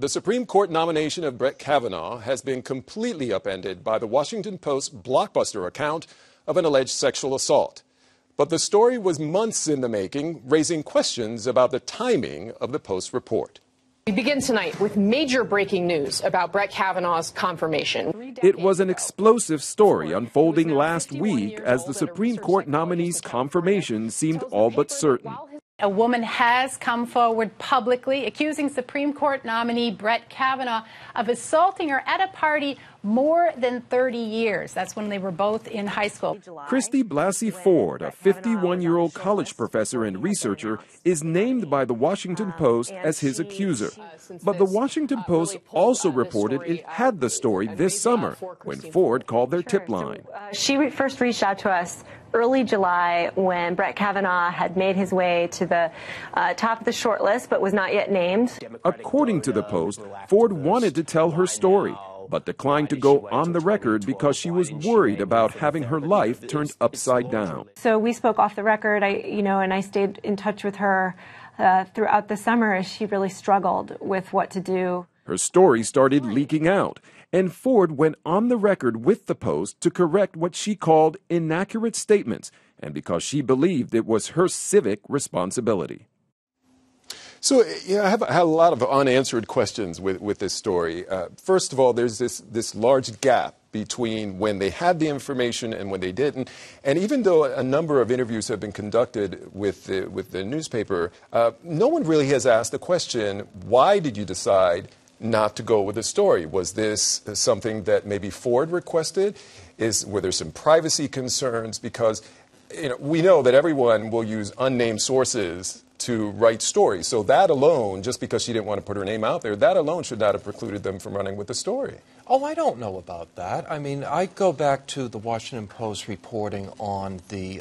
The Supreme Court nomination of Brett Kavanaugh has been completely upended by the Washington Post blockbuster account of an alleged sexual assault. But the story was months in the making, raising questions about the timing of the Post report. We begin tonight with major breaking news about Brett Kavanaugh's confirmation. It was an explosive story unfolding last week as the Supreme Court nominee's confirmation seemed all but certain. A woman has come forward publicly accusing Supreme Court nominee Brett Kavanaugh of assaulting her at a party more than 30 years. That's when they were both in high school. Christine Blasey Ford, a 51-year-old college professor and researcher, is named by the Washington Post as his accuser. But the Washington Post also reported it had the story this summer when Ford called their tip line. She first reached out to us early July when Brett Kavanaugh had made his way to the top of the short list but was not yet named. According to the Post, Ford wanted to tell her story, but declined to go on the record because she was worried about having her life turned upside down. So we spoke off the record, and I stayed in touch with her throughout the summer as she really struggled with what to do. Her story started leaking out, and Ford went on the record with the Post to correct what she called inaccurate statements, and because she believed it was her civic responsibility. So, I have a lot of unanswered questions with this story. First of all, there's this large gap between when they had the information and when they didn't. And even though a number of interviews have been conducted with the newspaper, no one really has asked the question, why did you decide not to go with the story? Was this something that maybe Ford requested? Were there some privacy concerns? Because we know that everyone will use unnamed sources to write stories. So that alone, just because she didn't want to put her name out there, that alone should not have precluded them from running with the story. Oh, I don't know about that. I mean, I go back to the Washington Post reporting on the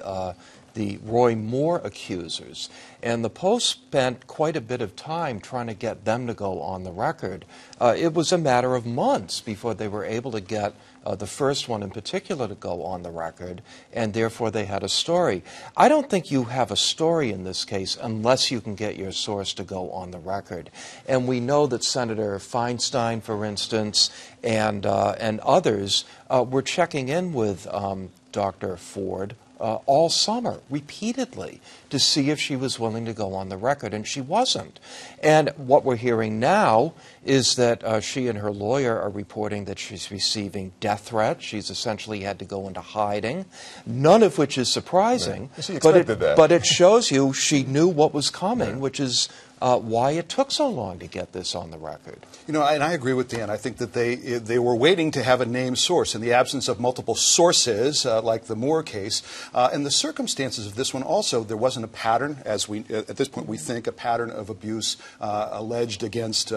Roy Moore accusers, and the Post spent quite a bit of time trying to get them to go on the record. It was a matter of months before they were able to get the first one in particular to go on the record, and therefore they had a story. I don't think you have a story in this case unless you can get your source to go on the record. And we know that Senator Feinstein, for instance, and others were checking in with Dr. Ford all summer, repeatedly, to see if she was willing to go on the record, and she wasn't. And what we're hearing now is that she and her lawyer are reporting that she's receiving death threats. She's essentially had to go into hiding, none of which is surprising. Right. She expected that. But it shows you she knew what was coming, which is why it took so long to get this on the record. And I agree with Dan. I think that they were waiting to have a named source in the absence of multiple sources, like the Moore case. And the circumstances of this one also, there wasn't a pattern, as at this point we think, a pattern of abuse alleged against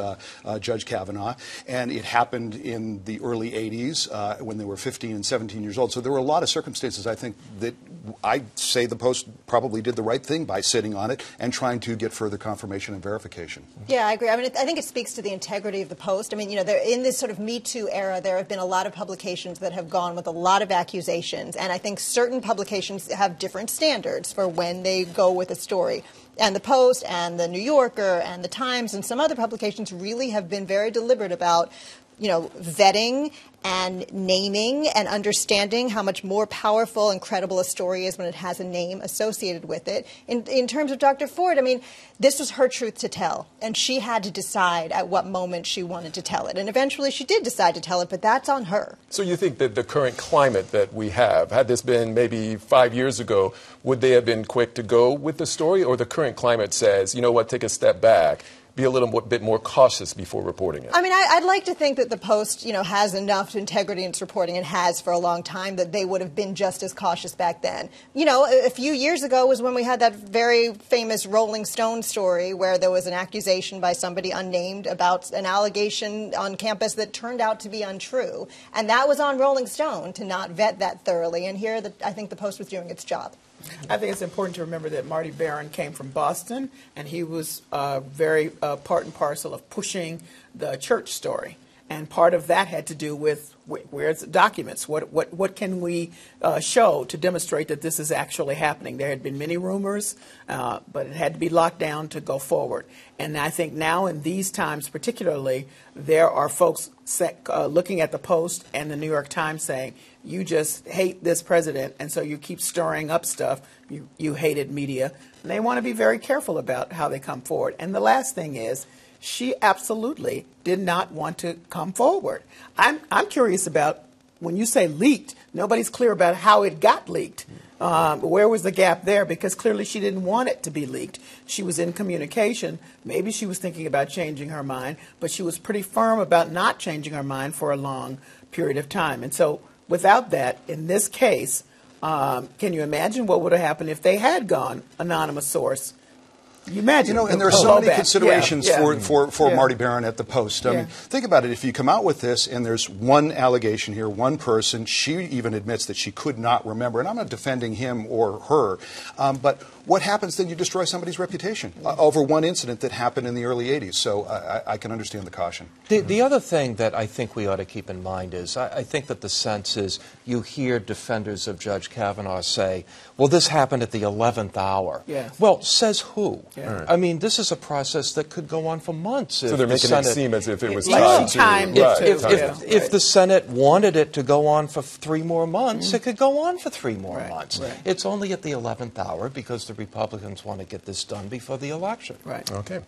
Judge Kavanaugh. And it happened in the early 80s when they were 15 and 17 years old. So there were a lot of circumstances, I think, that I'd say the Post probably did the right thing by sitting on it and trying to get further confirmation and verification. Yeah, I agree. I mean, I think it speaks to the integrity of the Post. I mean, in this sort of Me Too era, there have been a lot of publications that have gone with a lot of accusations, and I think certain publications have different standards for when they go with a story. And the Post and the New Yorker and the Times and some other publications really have been very deliberate about vetting and naming and understanding how much more powerful and credible a story is when it has a name associated with it. In terms of Dr. Ford, I mean, this was her truth to tell, and she had to decide at what moment she wanted to tell it. And eventually she did decide to tell it, but that's on her. So you think that the current climate that we have, had this been maybe 5 years ago, would they have been quick to go with the story? Or the current climate says, you know what, take a step back, be a little bit more cautious before reporting it? I mean, I'd like to think that the Post, has enough integrity in its reporting and has for a long time that they would have been just as cautious back then. A few years ago was when we had that very famous Rolling Stone story where there was an accusation by somebody unnamed about an allegation on campus that turned out to be untrue. And that was on Rolling Stone to not vet that thoroughly. And here, I think the Post was doing its job. I think it's important to remember that Marty Barron came from Boston, and he was very part and parcel of pushing the church story. And part of that had to do with where's the documents? What can we show to demonstrate that this is actually happening? There had been many rumors, but it had to be locked down to go forward. And I think now in these times particularly, there are folks looking at the Post and the New York Times saying, you just hate this president, and so you keep stirring up stuff. You hated media. And they want to be very careful about how they come forward. And the last thing is, she absolutely did not want to come forward. I'm curious about, when you say leaked, nobody's clear about how it got leaked. Where was the gap there? Because clearly she didn't want it to be leaked. She was in communication. Maybe she was thinking about changing her mind, but she was pretty firm about not changing her mind for a long period of time. And so without that, in this case, can you imagine what would have happened if they had gone anonymous source? You imagine, and there are so many considerations for Marty Barron at the Post. I mean, think about it. If you come out with this and there's one allegation here, one person, she even admits that she could not remember. And I'm not defending him or her, but what happens then? You destroy somebody's reputation over one incident that happened in the early 80s. So I can understand the caution. The other thing that I think we ought to keep in mind is I think that the sense is you hear defenders of Judge Kavanaugh say, well, this happened at the 11th hour. Yes. Well, says who? Yeah. I mean, this is a process that could go on for months. So they're making it seem as if it was timed if the Senate wanted it to go on for 3 more months, it could go on for 3 more months. Right. It's only at the 11th hour because the Republicans want to get this done before the election. Right. Okay.